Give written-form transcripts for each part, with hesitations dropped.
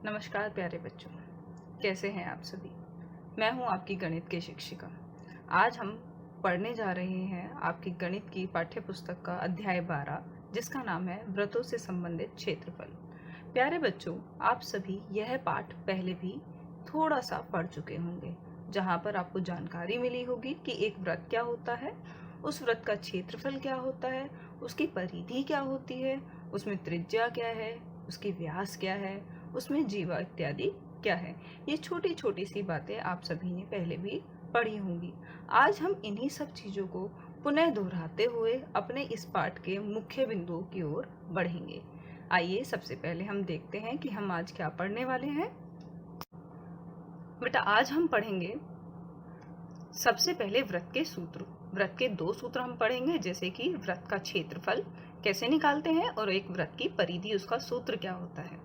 नमस्कार प्यारे बच्चों, कैसे हैं आप सभी। मैं हूं आपकी गणित की शिक्षिका। आज हम पढ़ने जा रहे हैं आपकी गणित की पाठ्य पुस्तक का अध्याय 12, जिसका नाम है वृत्तों से संबंधित क्षेत्रफल। प्यारे बच्चों, आप सभी यह पाठ पहले भी थोड़ा सा पढ़ चुके होंगे, जहां पर आपको जानकारी मिली होगी कि एक वृत्त क्या होता है, उस वृत्त का क्षेत्रफल क्या होता है, उसकी परिधि क्या होती है, उसमें त्रिज्या क्या है, उसकी व्यास क्या है, उसमें जीवा इत्यादि क्या है। ये छोटी छोटी सी बातें आप सभी ने पहले भी पढ़ी होंगी। आज हम इन्हीं सब चीज़ों को पुनः दोहराते हुए अपने इस पाठ के मुख्य बिंदुओं की ओर बढ़ेंगे। आइए सबसे पहले हम देखते हैं कि हम आज क्या पढ़ने वाले हैं। बेटा, आज हम पढ़ेंगे सबसे पहले वृत्त के सूत्र। वृत्त के दो सूत्र हम पढ़ेंगे, जैसे कि वृत्त का क्षेत्रफल कैसे निकालते हैं और एक वृत्त की परिधि, उसका सूत्र क्या होता है।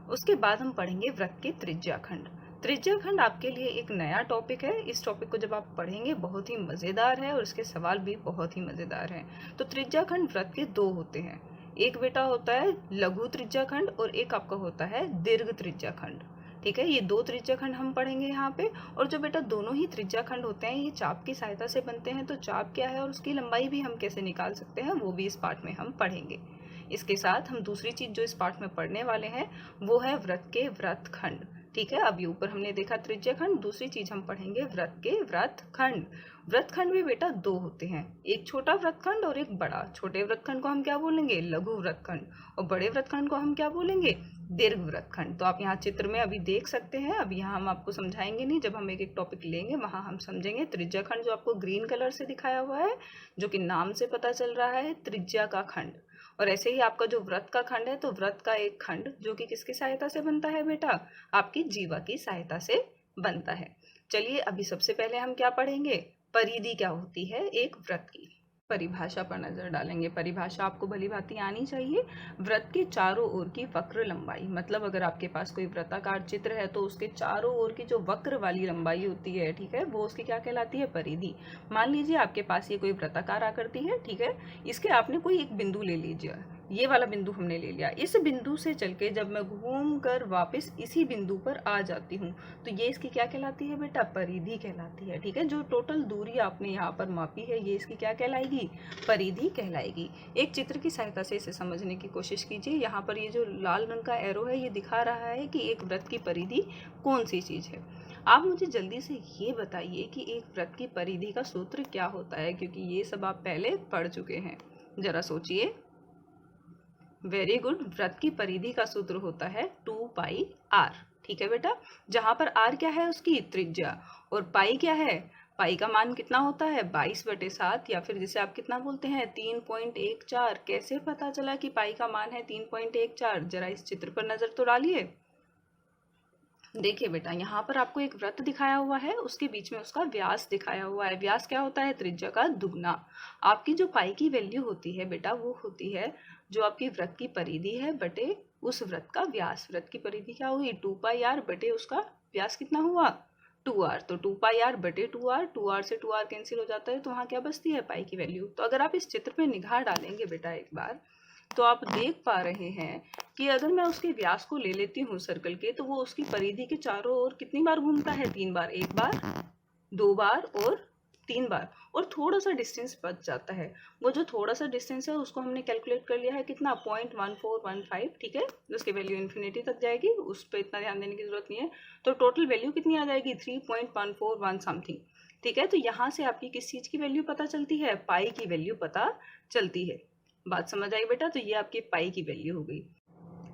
उसके बाद हम पढ़ेंगे वृत्त के त्रिज्याखंड। त्रिज्याखंड आपके लिए एक नया टॉपिक है। इस टॉपिक को जब आप पढ़ेंगे बहुत ही मज़ेदार है और इसके सवाल भी बहुत ही मज़ेदार हैं। तो त्रिज्याखंड वृत्त के दो होते हैं। एक बेटा होता है लघु त्रिज्याखंड और एक आपका होता है दीर्घ त्रिज्याखंड। ठीक है, ये दो त्रिज्याखंड हम पढ़ेंगे यहाँ पे। और जो बेटा दोनों ही त्रिज्याखंड होते हैं ये चाप की सहायता से बनते हैं। तो चाप क्या है और उसकी लंबाई भी हम कैसे निकाल सकते हैं वो भी इस पाठ में हम पढ़ेंगे। इसके साथ हम दूसरी चीज जो इस पाठ में पढ़ने वाले हैं वो है वृत्त के वृत्तखंड। ठीक है, अभी ऊपर हमने देखा त्रिज्याखंड, दूसरी चीज हम पढ़ेंगे वृत्त के वृत्तखंड। वृत्तखंड भी बेटा दो होते हैं, एक छोटा वृत्तखंड और एक बड़ा। छोटे वृत्तखंड को हम क्या बोलेंगे, लघु वृत्तखंड, और बड़े वृत्तखंड को हम क्या बोलेंगे, दीर्घ वृत्तखंड। तो आप यहाँ चित्र में अभी देख सकते हैं। अभी यहाँ हम आपको समझाएंगे नहीं, जब हम एक एक टॉपिक लेंगे वहां हम समझेंगे। त्रिज्याखंड जो आपको ग्रीन कलर से दिखाया हुआ है, जो कि नाम से पता चल रहा है त्रिज्या का खंड। और ऐसे ही आपका जो व्रत का खंड है, तो व्रत का एक खंड जो कि किसकी सहायता से बनता है बेटा, आपकी जीवा की सहायता से बनता है। चलिए अभी सबसे पहले हम क्या पढ़ेंगे, परिधि क्या होती है एक व्रत की। परिभाषा पर नजर डालेंगे। परिभाषा आपको भली भांति आनी चाहिए। व्रत के चारों ओर की वक्र लंबाई, मतलब अगर आपके पास कोई वृत्ताकार चित्र है तो उसके चारों ओर की जो वक्र वाली लंबाई होती है, ठीक है, वो उसकी क्या कहलाती है, परिधि। मान लीजिए आपके पास ये कोई वृत्ताकार आकृति है, ठीक है, इसके आपने कोई एक बिंदु ले लीजिए, ये वाला बिंदु हमने ले लिया। इस बिंदु से चल के जब मैं घूम कर वापस इसी बिंदु पर आ जाती हूँ तो ये इसकी क्या कहलाती है बेटा, परिधि कहलाती है। ठीक है, जो टोटल दूरी आपने यहाँ पर मापी है ये इसकी क्या कहलाएगी, परिधि कहलाएगी। एक चित्र की सहायता से इसे समझने की कोशिश कीजिए। यहाँ पर ये जो लाल रंग का एरो है ये दिखा रहा है कि एक वृत्त की परिधि कौन सी चीज है। आप मुझे जल्दी से ये बताइए कि एक वृत्त की परिधि का सूत्र क्या होता है, क्योंकि ये सब आप पहले पढ़ चुके हैं। जरा सोचिए। Very good. वृत्त की परिधि का सूत्र होता है 2πr। ठीक है बेटा, जहां पर r क्या है, उसकी त्रिज्या, और पाई क्या है, पाई का मान कितना होता है 22/7, या फिर जिसे आप कितना बोलते हैं 3.14। कैसे पता चला कि पाई का मान है 3.14, जरा इस चित्र पर नजर तो डालिए। देखिए बेटा, यहाँ पर आपको एक वृत्त दिखाया हुआ है, उसके बीच में उसका व्यास दिखाया हुआ है। व्यास क्या होता है, त्रिज्या का दुगना। आपकी जो पाई की वैल्यू होती है बेटा वो होती है जो आपकी वृत्त की परिधि है बटे उस वृत्त का व्यास। वृत्त की परिधि क्या हुई, 2πr बटे उसका व्यास कितना हुआ, 2r। तो 2πr बटे 2r, 2r से 2r कैंसिल हो जाता है, तो वहाँ क्या बचती है, पाई की वैल्यू। तो अगर आप इस चित्र में निगाह डालेंगे बेटा एक बार, तो आप देख पा रहे हैं कि अगर मैं उसके व्यास को ले लेती हूँ सर्कल के, तो वो उसकी परिधि के चारों ओर कितनी बार घूमता है, 3 बार। 1 बार, 2 बार और 3 बार, और थोड़ा सा डिस्टेंस बच जाता है। वो जो थोड़ा सा डिस्टेंस है उसको हमने कैलकुलेट कर लिया है कितना, 0.1415। ठीक है, उसकी वैल्यू इन्फिनिटी तक जाएगी, उस पर इतना ध्यान देने की जरूरत नहीं है। तो टोटल वैल्यू कितनी आ जाएगी, 3.141 समथिंग। ठीक है, तो यहाँ से आपकी किस चीज की वैल्यू पता चलती है, पाई की वैल्यू पता चलती है। बात समझ आई बेटा, तो ये आपकी पाई की वैल्यू हो गई।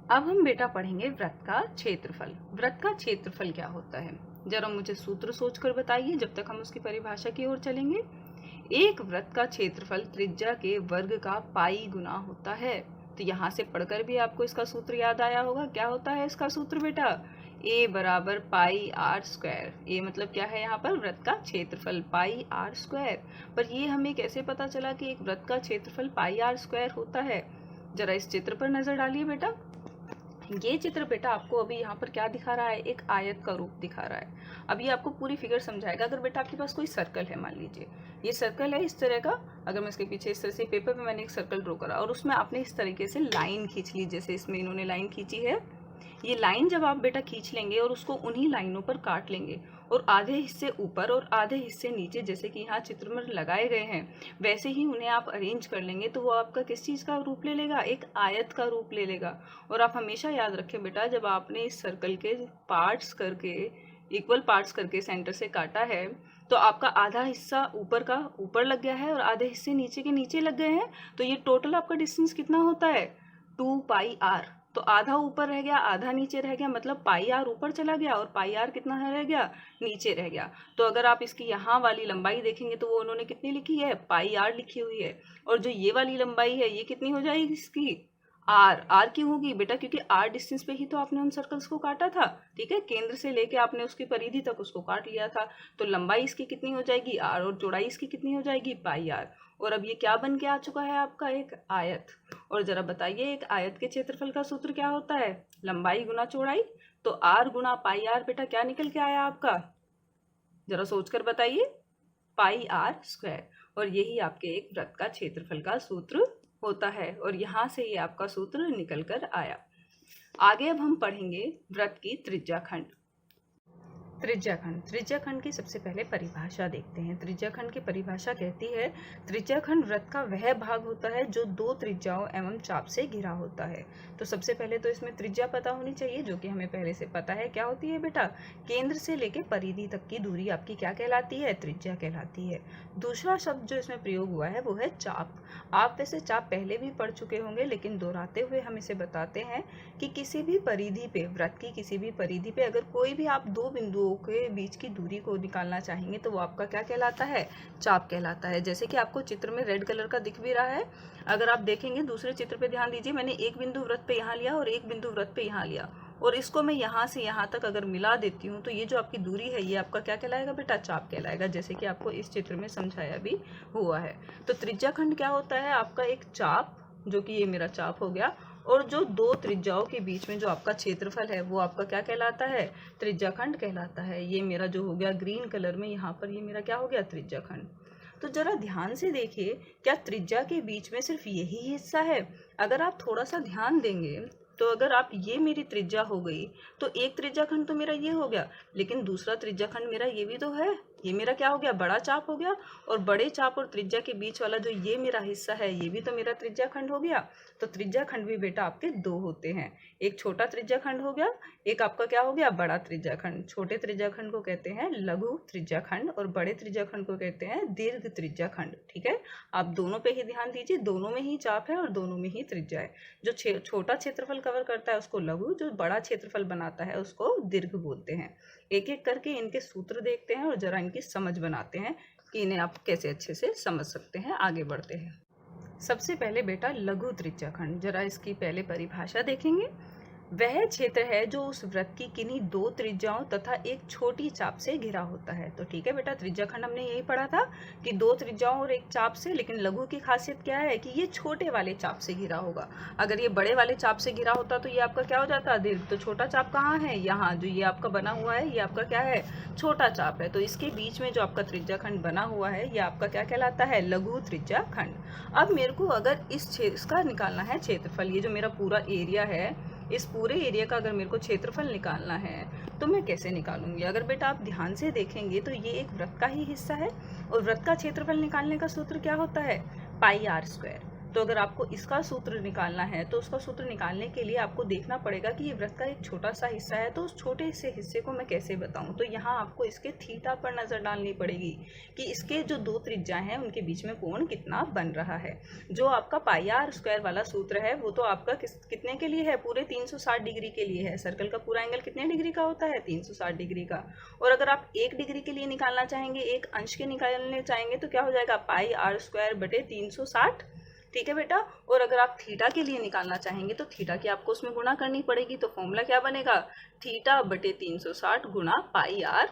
अब हम बेटा पढ़ेंगे वृत्त का क्षेत्रफल। वृत्त का क्षेत्रफल क्या होता है, जरा मुझे सूत्र सोचकर बताइए, जब तक हम उसकी परिभाषा की ओर चलेंगे। एक वृत्त का क्षेत्रफल त्रिज्या के वर्ग का पाई गुना होता है। तो यहाँ से पढ़कर भी आपको इसका सूत्र याद आया होगा। क्या होता है इसका सूत्र बेटा, a बराबर पाई आर स्क्वायर। ए मतलब क्या है यहाँ पर, वृत्त का क्षेत्रफल पाई आर स्क्वायर। पर ये हमें कैसे पता चला कि एक वृत्त का क्षेत्रफल पाई आर स्क्वायर होता है, जरा इस चित्र पर नजर डालिए बेटा। ये चित्र बेटा आपको अभी यहाँ पर क्या दिखा रहा है, एक आयत का रूप दिखा रहा है। अभी आपको पूरी फिगर समझाएगा। अगर बेटा आपके पास कोई सर्कल है, मान लीजिए ये सर्कल है इस तरह का, अगर मैं इसके पीछे इस तरह से पेपर पे मैंने एक सर्कल ड्रॉ करा और उसमें आपने इस तरीके से लाइन खींच ली, जैसे इसमें इन्होंने लाइन खींची है, ये लाइन जब आप बेटा खींच लेंगे और उसको उन्हीं लाइनों पर काट लेंगे और आधे हिस्से ऊपर और आधे हिस्से नीचे, जैसे कि यहाँ चित्र में लगाए गए हैं, वैसे ही उन्हें आप अरेंज कर लेंगे तो वो आपका किस चीज़ का रूप ले लेगा, एक आयत का रूप ले लेगा। और आप हमेशा याद रखें बेटा, जब आपने इस सर्कल के पार्ट्स करके, इक्वल पार्ट्स करके सेंटर से काटा है, तो आपका आधा हिस्सा ऊपर का ऊपर लग गया है और आधे हिस्से नीचे के नीचे लग गए हैं। तो ये टोटल आपका डिस्टेंस कितना होता है, 2πr। तो आधा ऊपर रह गया, आधा नीचे रह गया, मतलब πr ऊपर चला गया और πr कितना रह गया, नीचे रह गया। तो अगर आप इसकी यहाँ वाली लंबाई देखेंगे तो वो उन्होंने कितनी लिखी है, πr लिखी हुई है। और जो ये वाली लंबाई है ये कितनी हो जाएगी इसकी, r क्यों होगी बेटा, क्योंकि r डिस्टेंस पे ही तो आपने उन सर्कल्स को काटा था। ठीक है, केंद्र से लेके आपने उसकी परिधि तक उसको काट लिया था। तो लंबाई इसकी कितनी हो जाएगी, r, और चौड़ाई इसकी कितनी हो जाएगी, πr। और अब ये क्या बन के आ चुका है, आपका एक आयत। और जरा बताइए, एक आयत के क्षेत्रफल का सूत्र क्या होता है, लंबाई गुना चौड़ाई। तो r गुना πr बेटा क्या निकल के आया आपका, जरा सोचकर बताइए, πr²। और यही आपके एक वृत्त का क्षेत्रफल का सूत्र होता है। और यहाँ से ये आपका सूत्र निकल कर आया। आगे अब हम पढ़ेंगे वृत्त की त्रिज्याखंड। त्रिज्याखंड की सबसे पहले परिभाषा देखते हैं। त्रिज्याखंड की परिभाषा कहती है, त्रिज्याखंड वृत्त का वह भाग होता है जो दो त्रिज्याओं एवं चाप से घिरा होता है। तो सबसे पहले तो इसमें त्रिज्या पता होनी चाहिए, जो कि हमें पहले से पता है। क्या होती है बेटा, केंद्र से लेके परिधि तक की दूरी आपकी क्या कहलाती है, त्रिज्या कहलाती है। दूसरा शब्द जो इसमें प्रयोग हुआ है वो है चाप। आप वैसे चाप पहले भी पढ़ चुके होंगे, लेकिन दोहराते हुए हम इसे बताते हैं कि किसी भी परिधि पे, वृत्त की किसी भी परिधि पे अगर कोई भी आप दो बिंदुओं के बीच की दूरी को निकालना चाहेंगे तो वो आपका क्या कहलाता है, चाप कहलाता है। जैसे कि आपको चित्र में रेड कलर का दिख भी रहा है। अगर आप देखेंगे दूसरे चित्र पे ध्यान दीजिए, मैंने एक बिंदु वृत्त पे यहाँ लिया और एक बिंदु वृत्त पे यहाँ लिया, और इसको मैं यहाँ से यहाँ तक अगर मिला देती हूँ तो ये जो आपकी दूरी है ये आपका क्या कहलाएगा बेटा, चाप कहलाएगा, जैसे कि आपको इस चित्र में समझाया भी हुआ है। तो त्रिज्याखंड क्या होता है, आपका एक चाप, जो कि ये मेरा चाप हो गया, और जो दो त्रिज्याओं के बीच में जो आपका क्षेत्रफल है वो आपका क्या कहलाता है, त्रिज्याखंड कहलाता है। ये मेरा जो हो गया ग्रीन कलर में, यहाँ पर ये मेरा क्या हो गया, त्रिज्याखंड। तो जरा ध्यान से देखिए, क्या त्रिज्या के बीच में सिर्फ यही हिस्सा है? अगर आप थोड़ा सा ध्यान देंगे तो अगर आप, ये मेरी त्रिज्या हो गई तो एक त्रिज्याखंड तो मेरा ये हो गया, लेकिन दूसरा त्रिज्याखंड मेरा ये भी तो है, ये मेरा क्या हो गया, बड़ा चाप हो गया। और बड़े चाप और त्रिज्या के बीच वाला जो ये मेरा हिस्सा है ये भी तो मेरा त्रिज्याखंड हो गया। तो त्रिज्याखंड भी बेटा आपके दो होते हैं, एक छोटा त्रिज्याखंड हो गया, एक आपका क्या हो गया, बड़ा त्रिज्याखंड। छोटे त्रिज्याखंड को कहते हैं लघु त्रिज्याखंड और बड़े त्रिज्याखंड को कहते हैं दीर्घ त्रिज्याखंड। ठीक है, आप दोनों पे ही ध्यान दीजिए, दोनों में ही चाप है और दोनों में ही त्रिज्या है। जो छोटा क्षेत्रफल कवर करता है उसको लघु, जो बड़ा क्षेत्रफल बनाता है उसको दीर्घ बोलते हैं। एक एक करके इनके सूत्र देखते हैं और जरा इनकी समझ बनाते हैं कि इन्हें आप कैसे अच्छे से समझ सकते हैं। आगे बढ़ते हैं। सबसे पहले बेटा लघु त्रिज्याखंड, जरा इसकी पहले परिभाषा देखेंगे। वह क्षेत्र है जो उस वृत्त की किन्हीं दो त्रिज्याओं तथा एक छोटी चाप से घिरा होता है। तो ठीक है बेटा, त्रिज्याखंड हमने यही पढ़ा था कि दो त्रिज्याओं और एक चाप से, लेकिन लघु की खासियत क्या है कि ये छोटे वाले चाप से घिरा होगा। अगर ये बड़े वाले चाप से घिरा होता तो ये आपका क्या हो जाता, दीर्घ। तो छोटा चाप कहाँ है, यहाँ जो ये आपका बना हुआ है ये आपका क्या है, छोटा चाप है। तो इसके बीच में जो आपका त्रिज्याखंड बना हुआ है ये आपका क्या कहलाता है, लघु त्रिज्याखंड। अब मेरे को अगर इसका निकालना है क्षेत्रफल, ये जो मेरा पूरा एरिया है, इस पूरे एरिया का अगर मेरे को क्षेत्रफल निकालना है तो मैं कैसे निकालूंगी। अगर बेटा आप ध्यान से देखेंगे तो ये एक वृत्त का ही हिस्सा है और वृत्त का क्षेत्रफल निकालने का सूत्र क्या होता है, πr²। तो अगर आपको इसका सूत्र निकालना है तो उसका सूत्र निकालने के लिए आपको देखना पड़ेगा कि ये वृत्त का एक छोटा सा हिस्सा है, तो उस छोटे से हिस्से को मैं कैसे बताऊं। तो यहाँ आपको इसके थीटा पर नज़र डालनी पड़ेगी कि इसके जो दो त्रिज्याएं हैं उनके बीच में कोण कितना बन रहा है। जो आपका πr² वाला सूत्र है वो तो आपका कितने के लिए है, पूरे 360 डिग्री के लिए है। सर्कल का पूरा एंगल कितने डिग्री का होता है, 360 डिग्री का। और अगर आप 1 डिग्री के लिए निकालना चाहेंगे, एक अंश के निकालने चाहेंगे तो क्या हो जाएगा, πr²/360। ठीक है बेटा। और अगर आप थीटा के लिए निकालना चाहेंगे तो थीटा की आपको उसमें गुणा करनी पड़ेगी। तो फॉर्मूला क्या बनेगा, θ/360 गुणा πr²।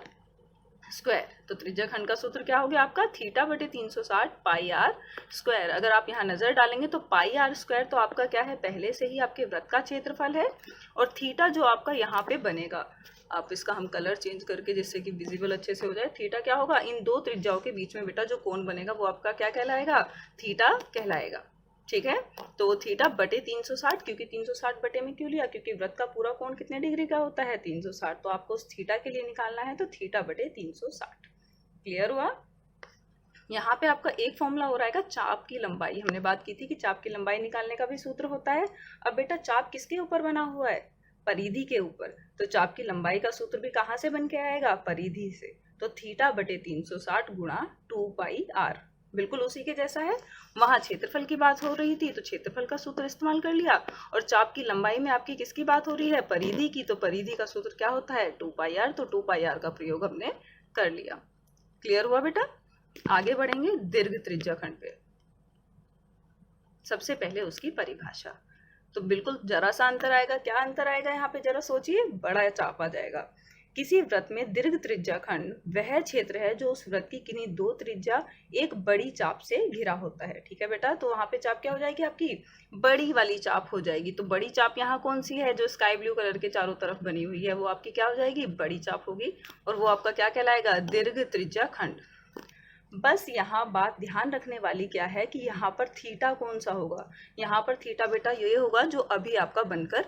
तो त्रिज्याखंड का सूत्र क्या हो गया आपका, θ/360 πr²। अगर आप यहाँ नजर डालेंगे तो πr² तो आपका क्या है, पहले से ही आपके वृत्त का क्षेत्रफल है, और थीटा जो आपका यहाँ पे बनेगा, आप इसका हम कलर चेंज करके जिससे कि विजिबल अच्छे से हो जाए, थीटा क्या होगा, इन दो त्रिज्याओं के बीच में बेटा जो कोण बनेगा वो आपका क्या कहलाएगा, थीटा कहलाएगा। ठीक है। तो थीटा बटे 360, क्योंकि 360 बटे में क्यों लिया, क्योंकि वृत्त का पूरा कोण कितने डिग्री का होता है, 360। तो आपको उस थीटा के लिए निकालना है, तो थीटा बटे 360। क्लियर हुआ। यहाँ पे आपका एक फॉर्मूला हो रहा है चाप की लंबाई। हमने बात की थी कि चाप की लंबाई निकालने का भी सूत्र होता है। अब बेटा चाप किसके ऊपर बना हुआ है, परिधि के ऊपर। तो चाप की लंबाई का सूत्र भी कहाँ से बन के आएगा, परिधि से। तो थीटा बटे 360 गुणा 2πr, बिल्कुल उसी के जैसा है। वहां क्षेत्रफल की बात हो रही थी तो क्षेत्रफल का सूत्र इस्तेमाल कर लिया, और चाप की लंबाई में आपकी किसकी बात हो रही है, परिधि की। तो परिधि का सूत्र क्या होता है, 2πr। तो 2πr का प्रयोग हमने कर लिया। क्लियर हुआ बेटा। आगे बढ़ेंगे दीर्घ त्रिज्याखंड पे। सबसे पहले उसकी परिभाषा। तो बिल्कुल जरा सा अंतर आएगा। क्या अंतर आएगा यहाँ पे, जरा सोचिए। बड़ा चाप आ जाएगा। किसी वृत्त में दीर्घ त्रिज्याखंड वह क्षेत्र है जो उस वृत्त की किन्हीं दो त्रिज्या एक बड़ी चाप से घिरा होता है। ठीक है बेटा। तो वहां पे चाप क्या हो जाएगी, आपकी बड़ी वाली चाप हो जाएगी। तो बड़ी चाप यहाँ कौन सी है, जो स्काई ब्लू कलर के चारों तरफ बनी हुई है, वो आपकी क्या हो जाएगी, बड़ी चाप होगी। और वो आपका क्या कहलाएगा, दीर्घ त्रिज्याखंड। बस यहाँ बात ध्यान रखने वाली क्या है कि यहाँ पर थीटा कौन सा होगा। यहाँ पर थीटा बेटा ये होगा जो अभी आपका बनकर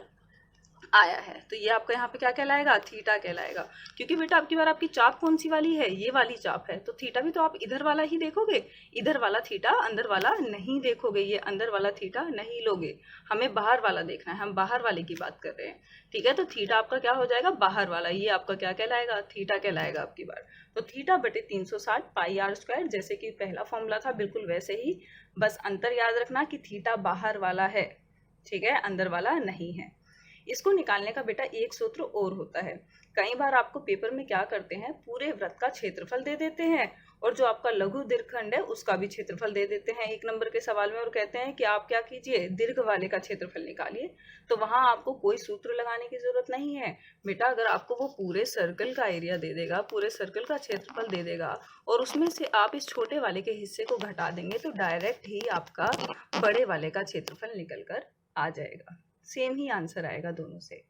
आया है। तो ये आपका यहाँ पे क्या कहलाएगा, थीटा कहलाएगा। क्योंकि बेटा आपकी बार आपकी चाप कौन सी वाली है, ये वाली चाप है। तो थीटा भी तो आप इधर वाला ही देखोगे, इधर वाला थीटा अंदर वाला नहीं देखोगे। ये अंदर वाला थीटा नहीं लोगे, हमें बाहर वाला देखना है। हम बाहर वाले की बात कर रहे हैं। ठीक है। तो थीटा आपका क्या हो जाएगा, बाहर वाला। ये आपका क्या कहलाएगा, थीटा कहलाएगा आपकी बार। तो थीटा बटे 360 πr², जैसे कि पहला फॉर्मूला था बिल्कुल वैसे ही। बस अंतर याद रखना कि थीटा बाहर वाला है, ठीक है, अंदर वाला नहीं है। इसको निकालने का बेटा एक सूत्र और होता है। कई बार आपको पेपर में क्या करते हैं, पूरे वृत्त का क्षेत्रफल दे देते हैं, और जो आपका लघु दीर्घखंड है उसका भी क्षेत्रफल दे देते हैं एक नंबर के सवाल में, और कहते हैं कि आप क्या कीजिए, दीर्घ वाले का क्षेत्रफल निकालिए। तो वहां आपको कोई सूत्र लगाने की जरूरत नहीं है बेटा। अगर आपको वो पूरे सर्कल का एरिया दे देगा, पूरे सर्कल का क्षेत्रफल दे देगा, और उसमें से आप इस छोटे वाले के हिस्से को घटा देंगे, तो डायरेक्ट ही आपका बड़े वाले का क्षेत्रफल निकल कर आ जाएगा। सेम ही आंसर आएगा दोनों से।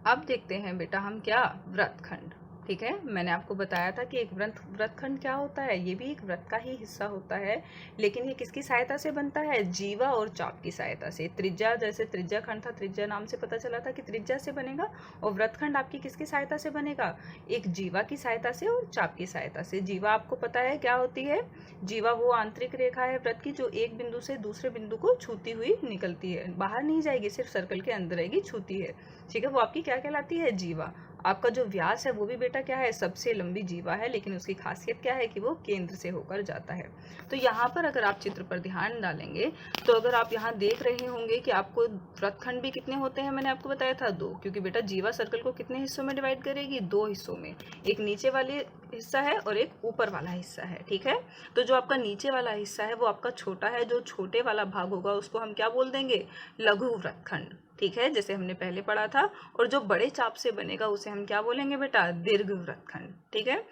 अब देखते हैं बेटा हम क्या, वृत्तखंड। ठीक है। मैंने आपको बताया था कि एक वृत्तखंड क्या होता है, ये भी एक वृत्त का ही हिस्सा होता है, लेकिन ये किसकी सहायता से बनता है, जीवा और चाप की सहायता से। त्रिज्या, जैसे त्रिज्याखंड था, त्रिज्या नाम से पता चला था कि त्रिज्या से बनेगा, और वृत्तखंड आपकी किसकी सहायता से बनेगा, एक जीवा की सहायता से और चाप की सहायता से। जीवा आपको पता है क्या होती है, जीवा वो आंतरिक रेखा है वृत्त की जो एक बिंदु से दूसरे बिंदु को छूती हुई निकलती है, बाहर नहीं जाएगी, सिर्फ सर्कल के अंदर रहेगी, छूती है। ठीक है। वो आपकी क्या कहलाती है, जीवा। आपका जो व्यास है वो भी बेटा क्या है, सबसे लंबी जीवा है, लेकिन उसकी खासियत क्या है कि वो केंद्र से होकर जाता है। तो यहाँ पर अगर आप चित्र पर ध्यान डालेंगे, तो अगर आप यहाँ देख रहे होंगे कि आपको वृत्तखंड भी कितने होते हैं, मैंने आपको बताया था 2, क्योंकि बेटा जीवा सर्कल को कितने हिस्सों में डिवाइड करेगी, 2 हिस्सों में। एक नीचे वाले हिस्सा है और एक ऊपर वाला हिस्सा है। ठीक है। तो जो आपका नीचे वाला हिस्सा है वो आपका छोटा है, जो छोटे वाला भाग होगा उसको हम क्या बोल देंगे, लघु वृत्तखंड। ठीक है, जैसे हमने पहले पढ़ा था। और जो बड़े चाप से बनेगा उसे हम क्या बोलेंगे बेटा, दीर्घ वृत्तखंड। ठीक है।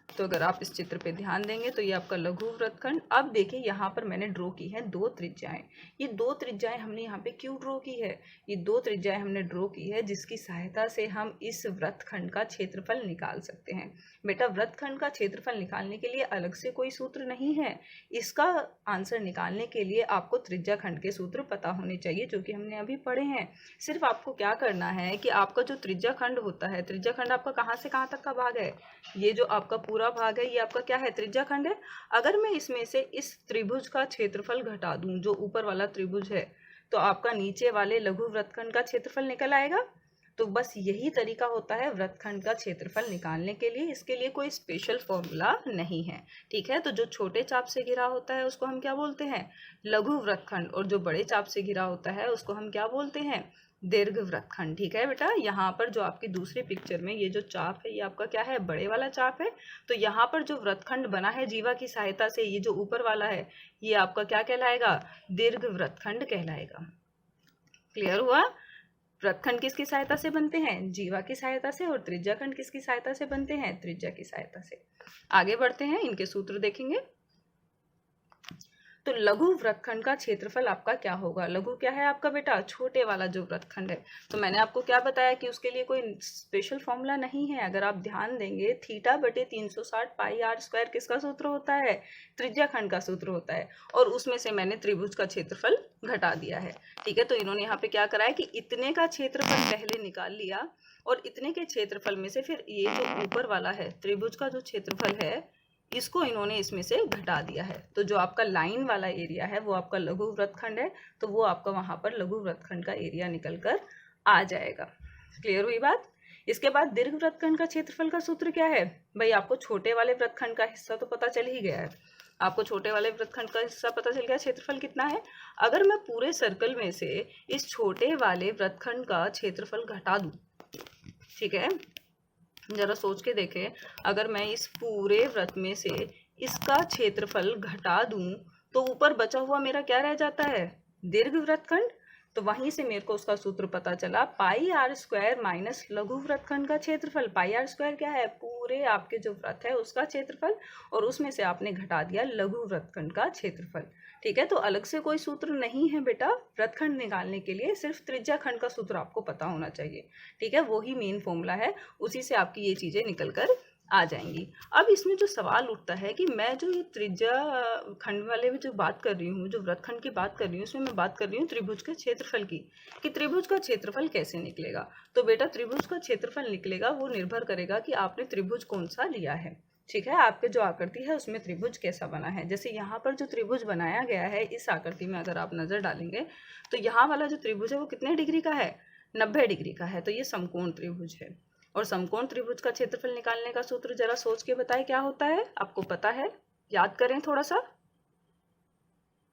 तो अगर आप इस चित्र पे ध्यान देंगे तो ये आपका लघु वृत्तखंड। अब देखिए यहाँ पर मैंने ड्रॉ की है 2 त्रिज्याएं। ये 2 त्रिज्याएं हमने यहाँ पे क्यों ड्रॉ की है, ये 2 त्रिज्याएं हमने ड्रॉ की है जिसकी सहायता से हम इस वृत्तखंड का क्षेत्रफल निकाल सकते हैं। बेटा वृत्तखंड का क्षेत्रफल निकालने के लिए अलग से कोई सूत्र नहीं है। इसका आंसर निकालने के लिए आपको त्रिज्याखंड के सूत्र पता होने चाहिए, जो कि हमने अभी पढ़े हैं। सिर्फ आपको क्या करना है कि आपका जो त्रिज्याखंड होता है, त्रिज्याखंड आपका कहाँ से कहाँ तक का भाग है, ये जो आपका पूरा भाग है ये आपका क्या है, त्रिज्याखंड है। अगर मैं इसमें से इस त्रिभुज का क्षेत्रफल घटा दूं, जो ऊपर वाला त्रिभुज है, तो आपका नीचे वाले लघु वृत्तखंड का क्षेत्रफल निकल आएगा। तो बस यही तरीका होता है वृत्तखंड का क्षेत्रफल निकालने के लिए। इसके लिए कोई स्पेशल फॉर्मूला नहीं है। ठीक है। तो जो छोटे चाप से घिरा होता है उसको हम क्या बोलते हैं, लघु वृत्तखंड, और जो बड़े चाप से घिरा होता है उसको हम क्या बोलते हैं, दीर्घ वृत्तखंड। ठीक है बेटा। यहाँ पर जो आपकी दूसरी पिक्चर में ये जो चाप है ये आपका क्या है, बड़े वाला चाप है। तो यहाँ पर जो वृत्तखंड बना है जीवा की सहायता से, ये जो ऊपर वाला है ये आपका क्या कहलाएगा, दीर्घ वृत्तखंड कहलाएगा। क्लियर हुआ। वृत्तखंड किसकी सहायता से बनते हैं, जीवा की सहायता से, और त्रिज्याखंड किसकी सहायता से बनते हैं, त्रिज्या की सहायता से। आगे बढ़ते हैं, इनके सूत्र देखेंगे। तो लघु वृत्तखंड का क्षेत्रफल आपका क्या होगा? लघु क्या है आपका बेटा? छोटे वाला जो वृत्तखंड है। तो मैंने आपको क्या बताया कि उसके लिए कोई स्पेशल फॉर्मूला नहीं है। अगर आप ध्यान देंगे, थीटा बटे 360 पाई आर स्क्वायर किसका सूत्र होता है? त्रिज्या खंड का सूत्र होता है। और उसमें से मैंने त्रिभुज का क्षेत्रफल घटा दिया है। ठीक है, तो इन्होंने यहाँ पे क्या करा है कि इतने का क्षेत्रफल पहले निकाल लिया और इतने के क्षेत्रफल में से फिर ये जो ऊपर वाला है त्रिभुज का जो क्षेत्रफल है इसको इन्होंने इसमें से घटा दिया है। तो जो आपका लाइन वाला एरिया है वो आपका लघु वृत्तखंड है, तो वो आपका वहां पर लघु वृत्तखंड का एरिया निकल कर आ जाएगा। क्लियर हुई बात? इसके बाद दीर्घ वृत्तखंड का क्षेत्रफल का सूत्र क्या है? भाई आपको छोटे वाले वृत्तखंड का हिस्सा तो पता चल ही गया है। आपको छोटे वाले वृत्तखंड का हिस्सा पता चल गया, क्षेत्रफल कितना है। अगर मैं पूरे सर्कल में से इस छोटे वाले वृत्तखंड का क्षेत्रफल घटा दूं, ठीक है, जरा सोच के देखें, अगर मैं इस पूरे वृत्त में से इसका क्षेत्रफल घटा दूं तो ऊपर बचा हुआ मेरा क्या रह जाता है? दीर्घ वृत्तखंड। तो वहीं से मेरे को उसका सूत्र पता चला, पाई आर स्क्वायर माइनस लघु वृत्तखंड का क्षेत्रफल। पाई आर स्क्वायर क्या है? पूरे आपके जो वृत्त है उसका क्षेत्रफल, और उसमें से आपने घटा दिया लघु वृत्तखंड का क्षेत्रफल। ठीक है, तो अलग से कोई सूत्र नहीं है बेटा वृत्तखंड निकालने के लिए, सिर्फ त्रिज्या खंड का सूत्र आपको पता होना चाहिए। ठीक है, वही मेन फॉर्मूला है, उसी से आपकी ये चीजें निकल कर आ जाएंगी। अब इसमें जो सवाल उठता है कि मैं जो ये त्रिज्या खंड वाले में जो बात कर रही हूँ, जो वृत्तखंड की बात कर रही हूँ, उसमें मैं बात कर रही हूँ त्रिभुज के क्षेत्रफल की, कि त्रिभुज का क्षेत्रफल कैसे निकलेगा। तो बेटा त्रिभुज का क्षेत्रफल निकलेगा वो निर्भर करेगा कि आपने त्रिभुज कौन सा लिया है। ठीक है, आपके जो आकृति है उसमें त्रिभुज कैसा बना है। जैसे यहाँ पर जो त्रिभुज बनाया गया है इस आकृति में अगर आप नजर डालेंगे तो यहाँ वाला जो त्रिभुज है वो कितने डिग्री का है? 90 डिग्री का है। तो ये समकोण त्रिभुज है, और समकोण त्रिभुज का क्षेत्रफल निकालने का सूत्र जरा सोच के बताएं क्या होता है? आपको पता है? याद करें थोड़ा सा।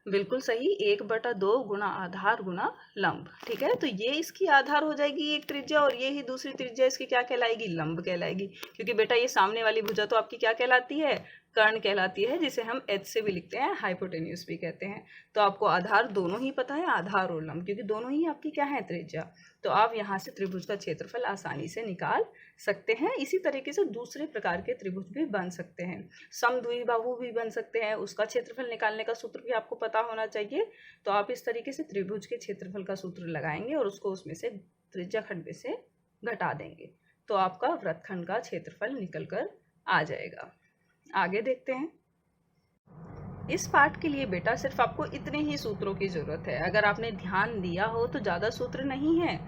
बिल्कुल सही, 1/2 गुणा आधार गुणा लंब। ठीक है, तो ये इसकी आधार हो जाएगी एक त्रिज्या, और ये ही दूसरी त्रिज्या इसकी क्या कहलाएगी? लंब कहलाएगी। क्योंकि बेटा ये सामने वाली भुजा तो आपकी क्या कहलाती है? कर्ण कहलाती है, जिसे हम एच से भी लिखते हैं, हाइपोटेन्यूस भी कहते हैं। तो आपको आधार दोनों ही पता है, आधार और लंब, क्योंकि दोनों ही आपकी क्या है? त्रिज्या। तो आप यहाँ से त्रिभुज का क्षेत्रफल आसानी से निकाल सकते हैं। इसी तरीके से दूसरे प्रकार के त्रिभुज भी बन सकते हैं, समद्विबाहु भी बन सकते हैं, उसका क्षेत्रफल निकालने का सूत्र भी आपको पता होना चाहिए। तो आप इस तरीके से त्रिभुज के क्षेत्रफल का सूत्र लगाएंगे और उसको उसमें से त्रिज्या खंड में से घटा देंगे, तो आपका वृत्तखंड का क्षेत्रफल निकल कर आ जाएगा। आगे देखते हैं। इस पार्ट के लिए बेटा सिर्फ आपको इतने ही सूत्रों की जरूरत है। अगर आपने ध्यान दिया हो तो ज्यादा सूत्र नहीं है।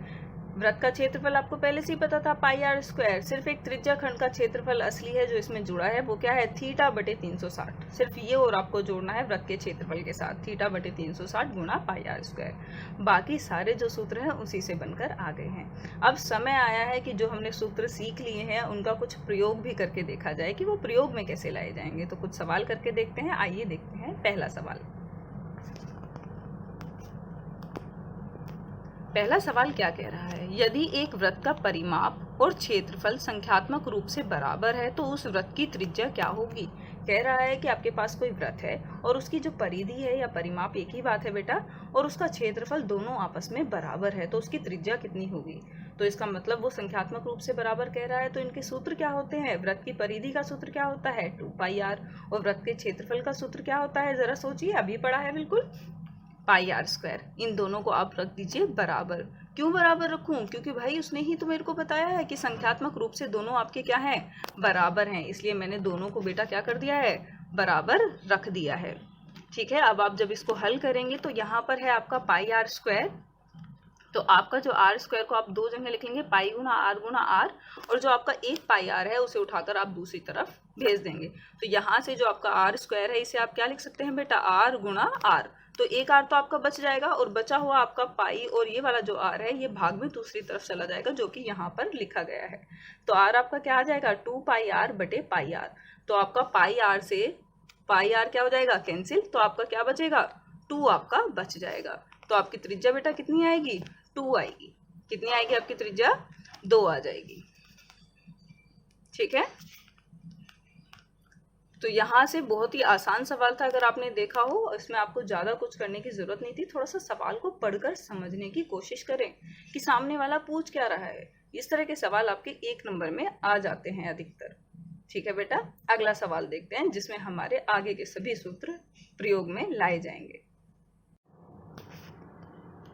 वृत्त का क्षेत्रफल आपको पहले से ही पता था, पाई आर स्क्वायर। सिर्फ एक त्रिज्या खंड का क्षेत्रफल असली है जो इसमें जुड़ा है, वो क्या है? थीटा बटे 360। सिर्फ ये और आपको जोड़ना है वृत्त के क्षेत्रफल के साथ, थीटा बटे 360 गुणा पाई आर स्क्वायर। बाकी सारे जो सूत्र हैं उसी से बनकर आ गए हैं। अब समय आया है कि जो हमने सूत्र सीख लिए हैं उनका कुछ प्रयोग भी करके देखा जाए कि वो प्रयोग में कैसे लाए जाएंगे। तो कुछ सवाल करके देखते हैं। आइए देखते हैं पहला सवाल। पहला सवाल क्या कह रहा है? यदि एक वृत्त का परिमाप और क्षेत्रफल संख्यात्मक रूप से बराबर है तो उस वृत्त की त्रिज्या क्या होगी? कह रहा है कि आपके पास कोई वृत्त है और उसकी जो परिधि है या परिमाप एक ही बात है बेटा, और उसका क्षेत्रफल दोनों आपस में बराबर है, तो उसकी त्रिज्या कितनी होगी? तो इसका मतलब वो संख्यात्मक रूप से बराबर कह रहा है। तो इनके सूत्र क्या होते हैं? वृत्त की परिधि का सूत्र क्या होता है? 2πr। और वृत्त के क्षेत्रफल का सूत्र क्या होता है? जरा सोचिए, अभी पढ़ा है बिल्कुल, पाई आर स्क्वायर। इन दोनों को आप रख दीजिए बराबर। क्यों बराबर रखूं? क्योंकि भाई उसने ही तो मेरे को बताया है कि संख्यात्मक रूप से दोनों आपके क्या हैं? बराबर हैं, इसलिए मैंने दोनों को बेटा क्या कर दिया है? बराबर रख दिया है। ठीक है, अब आप जब इसको हल करेंगे तो यहाँ पर है आपका पाई आर स्क्वायर, तो आपका जो आर स्क्वायर को आप दो जगह लिखेंगे, पाई गुणा आर, और जो आपका एक पाई आर है उसे उठाकर आप दूसरी तरफ भेज देंगे। तो यहाँ से जो आपका आर स्क्वायर है इसे आप क्या लिख सकते हैं बेटा? आर गुणा आर। तो एक आर तो आपका बच जाएगा, और बचा हुआ आपका पाई और ये वाला जो आर है ये भाग में दूसरी तरफ चला जाएगा, जो कि यहाँ पर लिखा गया है। तो आर आपका क्या आ जाएगा? 2πr बटे पाई आर। तो आपका पाई आर से पाई आर क्या हो जाएगा? कैंसिल। तो आपका क्या बचेगा? 2 आपका बच जाएगा। तो आपकी त्रिज्या बेटा कितनी आएगी? 2 आएगी। कितनी आएगी आपकी त्रिज्या? 2 आ जाएगी। ठीक है, तो यहाँ से बहुत ही आसान सवाल था। अगर आपने देखा हो, इसमें आपको ज़्यादा कुछ करने की ज़रूरत नहीं थी। थोड़ा सा सवाल को पढ़कर समझने की कोशिश करें कि सामने वाला पूछ क्या रहा है। इस तरह के सवाल आपके 1 नंबर में आ जाते हैं अधिकतर। ठीक है बेटा, अगला सवाल देखते हैं जिसमें हमारे आगे के सभी सूत्र प्रयोग में लाए जाएंगे।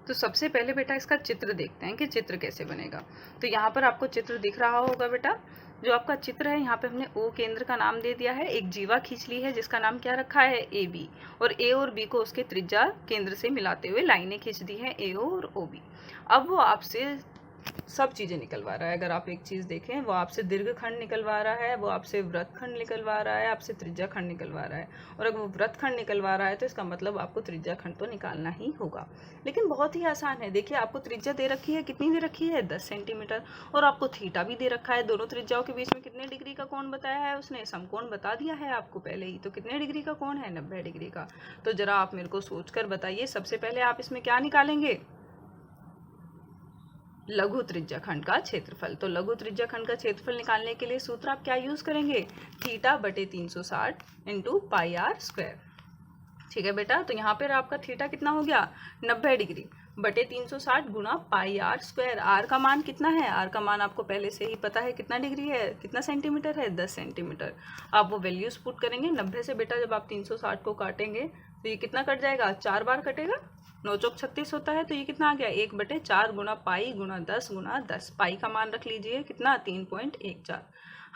तो सबसे पहले बेटा इसका चित्र देखते हैं कि चित्र कैसे बनेगा। तो यहाँ पर आपको चित्र दिख रहा होगा बेटा। जो आपका चित्र है यहाँ पे हमने ओ केंद्र का नाम दे दिया है, एक जीवा खींच ली है जिसका नाम क्या रखा है ए बी, और ए और बी को उसके त्रिज्या केंद्र से मिलाते हुए लाइनें खींच दी हैं ए और ओ बी। अब वो आपसे सब चीज़ें निकलवा रहा है। अगर आप एक चीज़ देखें, वो आपसे दीर्घखंड निकलवा रहा है, वो आपसे वृत्तखंड निकलवा रहा है, आपसे त्रिज्याखंड निकलवा रहा है। और अगर वो वृत्तखंड निकलवा रहा है तो इसका मतलब आपको त्रिज्याखंड तो निकालना ही होगा। लेकिन बहुत ही आसान है। देखिए, आपको त्रिज्या दे रखी है, कितनी दे रखी है 10 सेंटीमीटर, और आपको थीटा भी दे रखा है। दोनों त्रिज्याओं के बीच में कितने डिग्री का कोण बताया है उसने, समकोण बता दिया है आपको पहले ही। तो कितने डिग्री का कोण है, 90 डिग्री का। तो जरा आप मेरे को सोच कर बताइए, सबसे पहले आप इसमें क्या निकालेंगे, लघु त्रिज्याखंड का क्षेत्रफल। तो लघु त्रिज्याखंड का क्षेत्रफल निकालने के लिए सूत्र आप क्या यूज करेंगे, थीटा बटे 360 इंटू पाई आर स्क्वायर। ठीक है बेटा, तो यहाँ पर आपका थीटा कितना हो गया 90 डिग्री बटे 360 गुना पाई आर स्क्वायर। आर का मान कितना है, आर का मान आपको पहले से ही पता है कितना डिग्री है, कितना सेंटीमीटर है 10 सेंटीमीटर। आप वो वैल्यूज पुट करेंगे 90 से बेटा। जब आप 360 को काटेंगे तो ये कितना कट जाएगा, 4 बार कटेगा, 9 चौक 36 होता है। तो ये कितना आ गया 1/4 गुना पाई गुना 10 गुना 10। पाई का मान रख लीजिए कितना 3.14।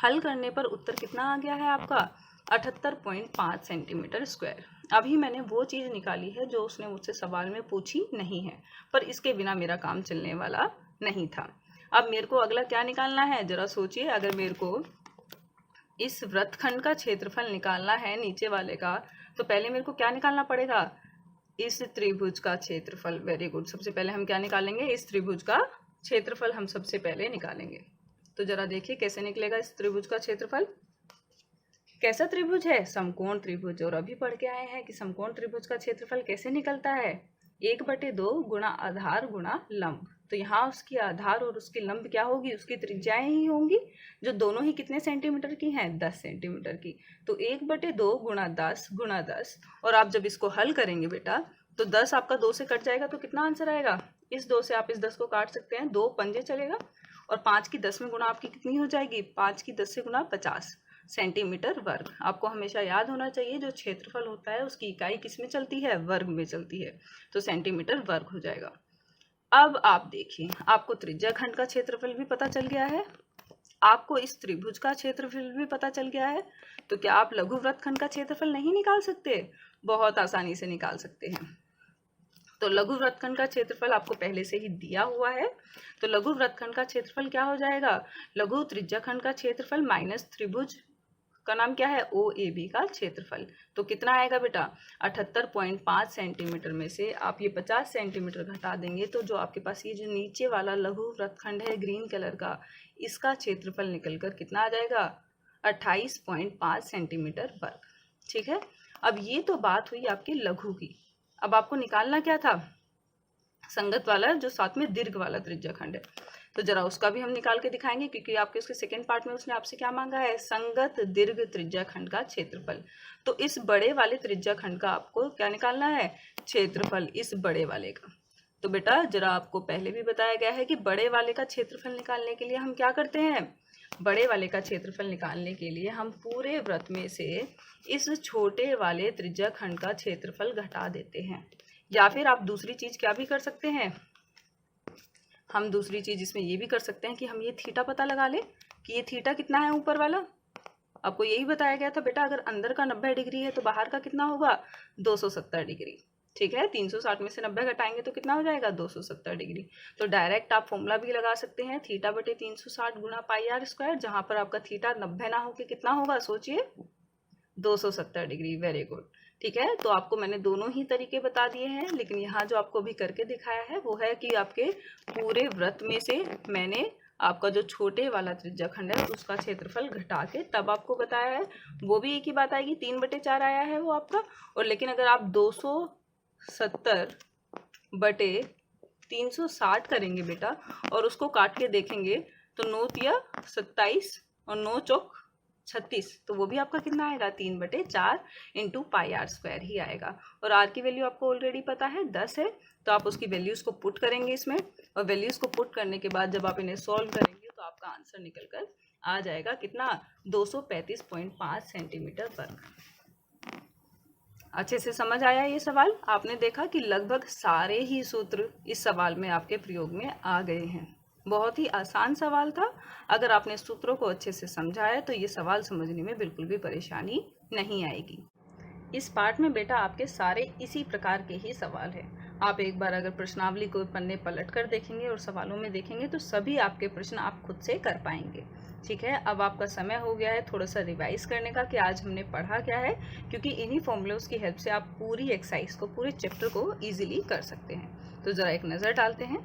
हल करने पर उत्तर कितना आ गया है आपका 78.5 सेंटीमीटर स्क्वायर। अभी मैंने वो चीज़ निकाली है जो उसने मुझसे सवाल में पूछी नहीं है, पर इसके बिना मेरा काम चलने वाला नहीं था। अब मेरे को अगला क्या निकालना है, जरा सोचिए। अगर मेरे को इस वृत्तखंड का क्षेत्रफल निकालना है नीचे वाले का, तो पहले मेरे को क्या निकालना पड़ेगा, इस त्रिभुज का क्षेत्रफल। Very good. सबसे पहले हम क्या निकालेंगे, इस त्रिभुज का क्षेत्रफल हम सबसे पहले निकालेंगे। तो जरा देखिए कैसे निकलेगा इस त्रिभुज का क्षेत्रफल। कैसा त्रिभुज है, समकोण त्रिभुज। और अभी पढ़ के आए हैं कि समकोण त्रिभुज का क्षेत्रफल कैसे निकलता है, 1/2 गुणा आधार गुणा लंब। तो यहाँ उसकी आधार और उसकी लंब क्या होगी, उसकी त्रिज्याएं ही होंगी, जो दोनों ही कितने सेंटीमीटर की हैं, 10 सेंटीमीटर की। तो 1/2 गुणा 10 गुणा 10। और आप जब इसको हल करेंगे बेटा, तो 10 आपका 2 से कट जाएगा, तो कितना आंसर आएगा, इस 2 से आप इस 10 को काट सकते हैं, 2 पंजे चलेगा, और 5 की 10 में गुणा आपकी कितनी हो जाएगी, 5 की 10 से गुणा 50 सेंटीमीटर वर्ग। आपको हमेशा याद होना चाहिए जो क्षेत्रफल होता है उसकी इकाई किस में चलती है, वर्ग में चलती है। तो सेंटीमीटर वर्ग हो जाएगा। अब आप देखिए, आपको त्रिज्याखंड का क्षेत्रफल भी पता चल गया है, आपको इस त्रिभुज का क्षेत्रफल भी पता चल गया है। तो क्या आप लघु वृत्तखंड का क्षेत्रफल नहीं निकाल सकते, बहुत आसानी से निकाल सकते हैं। तो लघु वृत्तखंड का क्षेत्रफल आपको पहले से ही दिया हुआ है। तो लघु वृत्तखंड का क्षेत्रफल क्या हो जाएगा, लघु त्रिज्याखंड का क्षेत्रफल माइनस त्रिभुज का नाम क्या है, ओ ए बी का क्षेत्रफल। तो कितना आएगा बेटा, 78.5 सेंटीमीटर में से आप ये 50 सेंटीमीटर घटा देंगे, तो जो आपके पास ये जो नीचे वाला लघु वृत्तखंड है ग्रीन कलर का, इसका क्षेत्रफल निकलकर कितना आ जाएगा, 28.5 सेंटीमीटर वर्ग। ठीक है, अब ये तो बात हुई आपके लघु की। अब आपको निकालना क्या था, संगत वाला जो साथ में दीर्घ वाला त्रिज्याखंड है। तो जरा उसका भी हम निकाल के दिखाएंगे, क्योंकि आपके उसके सेकंड पार्ट में उसने आपसे क्या मांगा है, संगत दीर्घ त्रिज्याखंड का क्षेत्रफल। तो इस बड़े वाले त्रिज्याखंड का आपको क्या निकालना है, क्षेत्रफल, इस बड़े वाले का। तो बेटा जरा आपको पहले भी बताया गया है कि बड़े वाले का क्षेत्रफल निकालने के लिए हम क्या करते हैं, बड़े वाले का क्षेत्रफल निकालने के लिए हम पूरे वृत्त में से इस छोटे वाले त्रिज्याखंड का क्षेत्रफल घटा देते हैं। या फिर आप दूसरी चीज क्या भी कर सकते हैं, हम दूसरी चीज इसमें ये भी कर सकते हैं कि हम ये थीटा पता लगा लें कि ये थीटा कितना है ऊपर वाला। आपको यही बताया गया था बेटा, अगर अंदर का 90 डिग्री है तो बाहर का कितना होगा, 270 डिग्री। ठीक है, 360 में से 90 घटाएंगे तो कितना हो जाएगा, 270 डिग्री। तो डायरेक्ट आप फॉर्मूला भी लगा सकते हैं, थीटा बटे 360 गुना पाई आर स्क्वायर, जहां पर आपका थीटा 90 ना होके कितना होगा, सोचिए 270 डिग्री। Very good. ठीक है, तो आपको मैंने दोनों ही तरीके बता दिए हैं, लेकिन यहाँ जो आपको भी करके दिखाया है वो है कि आपके पूरे वृत्त में से मैंने आपका जो छोटे वाला त्रिज्याखंड है उसका क्षेत्रफल घटा के तब आपको बताया है। वो भी एक ही बात आएगी, 3/4 आया है वो आपका। और लेकिन अगर आप 270 बटे 360 करेंगे बेटा और उसको काट के देखेंगे तो 9 तिया 27 और 9 चौक 36, तो वो भी आपका कितना आएगा, 3/4 इंटू पाई आर स्क्वायर ही आएगा। और आर की वैल्यू आपको ऑलरेडी पता है 10 है, तो आप उसकी वैल्यूज़ को पुट करेंगे इसमें, और वैल्यूज़ को पुट करने के बाद जब आप इन्हें सॉल्व करेंगे तो आपका आंसर निकल कर आ जाएगा कितना, 235.5 सेंटीमीटर वर्ग। अच्छे से समझ आया ये सवाल? आपने देखा कि लगभग सारे ही सूत्र इस सवाल में आपके प्रयोग में आ गए हैं। बहुत ही आसान सवाल था। अगर आपने सूत्रों को अच्छे से समझा है तो ये सवाल समझने में बिल्कुल भी परेशानी नहीं आएगी। इस पार्ट में बेटा आपके सारे इसी प्रकार के ही सवाल हैं। आप एक बार अगर प्रश्नावली को पन्ने पलट कर देखेंगे और सवालों में देखेंगे तो सभी आपके प्रश्न आप खुद से कर पाएंगे। ठीक है, अब आपका समय हो गया है थोड़ा सा रिवाइज करने का कि आज हमने पढ़ा क्या है, क्योंकि इन्हीं फॉर्मूलोज की हेल्प से आप पूरी एक्सरसाइज को, पूरे चैप्टर को इजीली कर सकते हैं। तो ज़रा एक नज़र डालते हैं।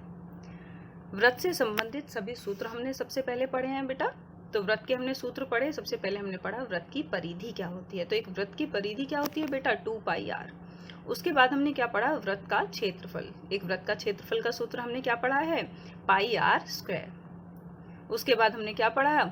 व्रत से संबंधित सभी सूत्र हमने सबसे पहले पढ़े हैं बेटा। तो व्रत के हमने सूत्र पढ़े। सबसे पहले हमने पढ़ा व्रत की परिधि क्या होती है। तो एक व्रत की परिधि क्या होती है बेटा, 2πr। उसके बाद हमने क्या पढ़ा, व्रत का क्षेत्रफल। एक व्रत का क्षेत्रफल का सूत्र हमने क्या पढ़ा है, πr²। उसके बाद हमने क्या पढ़ा,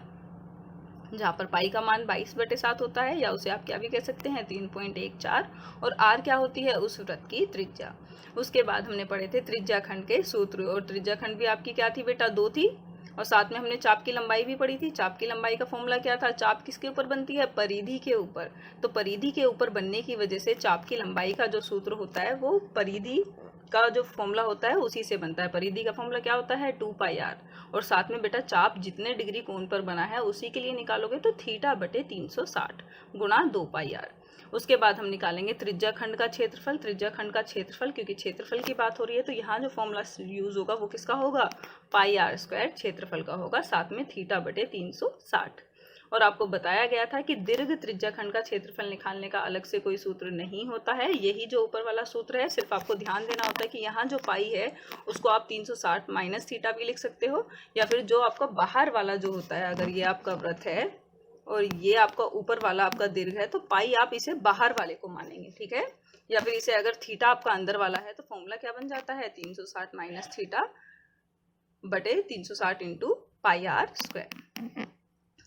जहाँ पर पाई का मान 22/7 होता है, या उसे आप क्या भी कह सकते हैं 3.14, और r क्या होती है, उस व्रत की त्रिज्या। उसके बाद हमने पढ़े थे त्रिज्या खंड के सूत्र, और त्रिज्या खंड भी आपकी क्या थी बेटा, 2 थी। और साथ में हमने चाप की लंबाई भी पढ़ी थी। चाप की लंबाई का फॉर्मूला क्या था, चाप किसके ऊपर बनती है, परिधि के ऊपर। तो परिधि के ऊपर बनने की वजह से चाप की लंबाई का जो सूत्र होता है वो परिधि का जो फॉर्मूला होता है उसी से बनता है। परिधि का फॉर्मूला क्या होता है, 2πr। और साथ में बेटा चाप जितने डिग्री कोण पर बना है उसी के लिए निकालोगे तो θ/360 गुणा 2πr। उसके बाद हम निकालेंगे त्रिज्या खंड का क्षेत्रफल। त्रिज्या खंड का क्षेत्रफल, क्योंकि क्षेत्रफल की बात हो रही है तो यहाँ जो फॉर्मूला यूज होगा वो किसका होगा, πr² क्षेत्रफल का होगा, साथ में θ/360। और आपको बताया गया था कि दीर्घ त्रिज्या खंड का क्षेत्रफल निकालने का अलग से कोई सूत्र नहीं होता है। यही जो ऊपर वाला सूत्र है, सिर्फ आपको ध्यान देना होता है कि यहाँ जो पाई है उसको आप 360 माइनस थीटा भी लिख सकते हो, या फिर जो आपका बाहर वाला जो होता है, अगर ये आपका व्रत है और ये आपका ऊपर वाला आपका दीर्घ है तो पाई आप इसे बाहर वाले को मानेंगे। ठीक है, या फिर इसे अगर थीटा आपका अंदर वाला है तो फॉर्मूला क्या बन जाता है, 360 माइनस θ/360 इंटू πr²।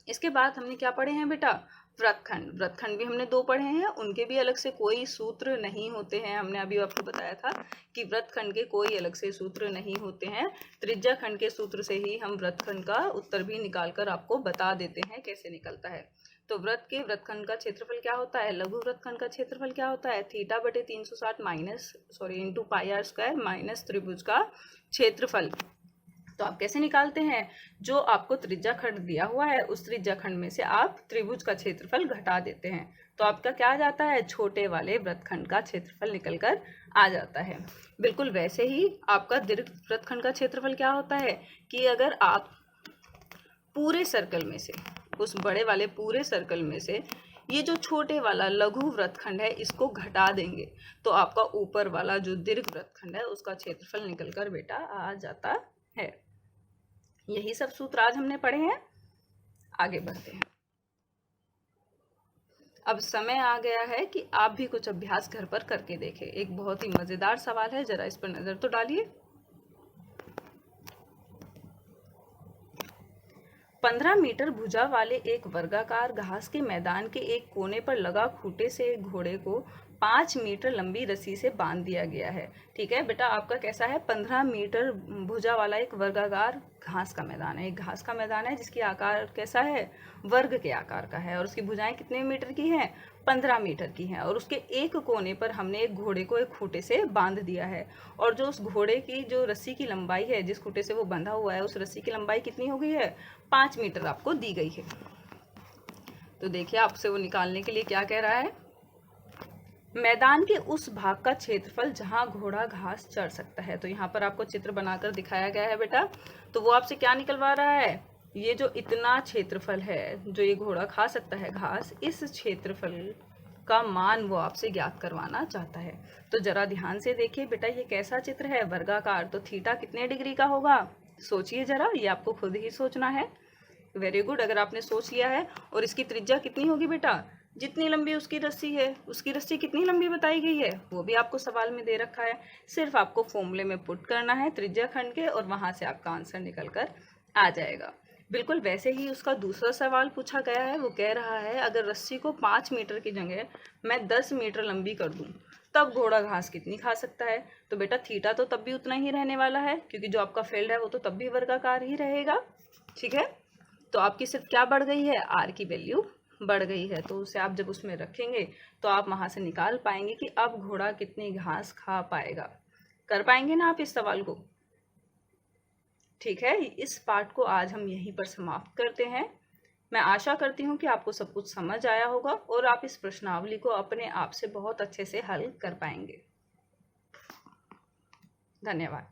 इसके बाद हमने क्या पढ़े हैं बेटा, व्रतखंड। व्रतखंड भी हमने 2 पढ़े हैं, उनके भी अलग से कोई सूत्र नहीं होते हैं। हमने अभी आपको बताया था कि व्रतखंड के कोई अलग से सूत्र नहीं होते हैं। त्रिज्या खंड के सूत्र से ही हम व्रतखंड का उत्तर भी निकालकर आपको बता देते हैं कैसे निकलता है। तो व्रतखंड का क्षेत्रफल क्या होता है, लघु व्रतखंड का क्षेत्रफल क्या होता है, θ/360 इंटू πr² माइनस त्रिभुज का क्षेत्रफल। तो आप कैसे निकालते हैं, जो आपको त्रिज्या खंड दिया हुआ है उस त्रिज्या खंड में से आप त्रिभुज का क्षेत्रफल घटा देते हैं, तो आपका क्या आ जाता है, छोटे वाले व्रतखंड का क्षेत्रफल निकलकर आ जाता है। बिल्कुल वैसे ही आपका दीर्घ व्रतखंड का क्षेत्रफल क्या होता है कि अगर आप पूरे सर्कल में से, उस बड़े वाले पूरे सर्कल में से ये जो छोटे वाला लघु व्रतखंड है इसको घटा देंगे तो आपका ऊपर वाला जो दीर्घ व्रतखंड है उसका क्षेत्रफल निकलकर बेटा आ जाता है। यही सब सूत्र आज हमने पढ़े हैं। आगे बढ़ते हैं। अब समय आ गया है कि आप भी कुछ अभ्यास घर पर करके देखें। एक बहुत ही मजेदार सवाल है, जरा इस पर नजर तो डालिए। 15 मीटर भुजा वाले एक वर्गाकार घास के मैदान के एक कोने पर लगा खूंटे से एक घोड़े को 5 मीटर लंबी रस्सी से बांध दिया गया है। ठीक है बेटा, आपका कैसा है, 15 मीटर भुजा वाला एक वर्गाकार घास का मैदान है। एक घास का मैदान है जिसकी आकार कैसा है, वर्ग के आकार का है, और उसकी भुजाएं कितने मीटर की हैं, 15 मीटर की हैं। और उसके एक कोने पर हमने एक घोड़े को एक खूंटे से बांध दिया है, और जो उस घोड़े की जो रस्सी की लंबाई है, जिस खूंटे से वो बंधा हुआ है, उस रस्सी की लंबाई कितनी हो गई है, 5 मीटर आपको दी गई है। तो देखिए आपसे वो निकालने के लिए क्या कह रहा है, मैदान के उस भाग का क्षेत्रफल जहां घोड़ा घास चढ़ सकता है। तो यहाँ पर आपको चित्र बनाकर दिखाया गया है बेटा। तो वो आपसे क्या निकलवा रहा है, ये जो इतना क्षेत्रफल है जो ये घोड़ा खा सकता है घास, इस क्षेत्रफल का मान वो आपसे ज्ञात करवाना चाहता है। तो जरा ध्यान से देखिए बेटा, ये कैसा चित्र है, वर्गाकार। तो थीटा कितने डिग्री का होगा, सोचिए जरा, ये आपको खुद ही सोचना है। वेरी गुड, अगर आपने सोच लिया है। और इसकी त्रिज्या कितनी होगी बेटा, जितनी लंबी उसकी रस्सी है, उसकी रस्सी कितनी लंबी बताई गई है वो भी आपको सवाल में दे रखा है। सिर्फ आपको फॉर्मूले में पुट करना है त्रिज्या खंड के, और वहां से आपका आंसर निकल कर आ जाएगा। बिल्कुल वैसे ही उसका दूसरा सवाल पूछा गया है। वो कह रहा है अगर रस्सी को 5 मीटर की जगह मैं 10 मीटर लंबी कर दूं तब घोड़ा घास कितनी खा सकता है। तो बेटा थीटा तो तब भी उतना ही रहने वाला है, क्योंकि जो आपका फील्ड है वो तो तब भी वर्गाकार ही रहेगा। ठीक है, तो आपकी सिर्फ क्या बढ़ गई है, आर की वैल्यू बढ़ गई है। तो उसे आप जब उसमें रखेंगे तो आप वहाँ से निकाल पाएंगे कि अब घोड़ा कितनी घास खा पाएगा। कर पाएंगे ना आप इस सवाल को? ठीक है, इस पार्ट को आज हम यहीं पर समाप्त करते हैं। मैं आशा करती हूँ कि आपको सब कुछ समझ आया होगा और आप इस प्रश्नावली को अपने आप से बहुत अच्छे से हल कर पाएंगे। धन्यवाद।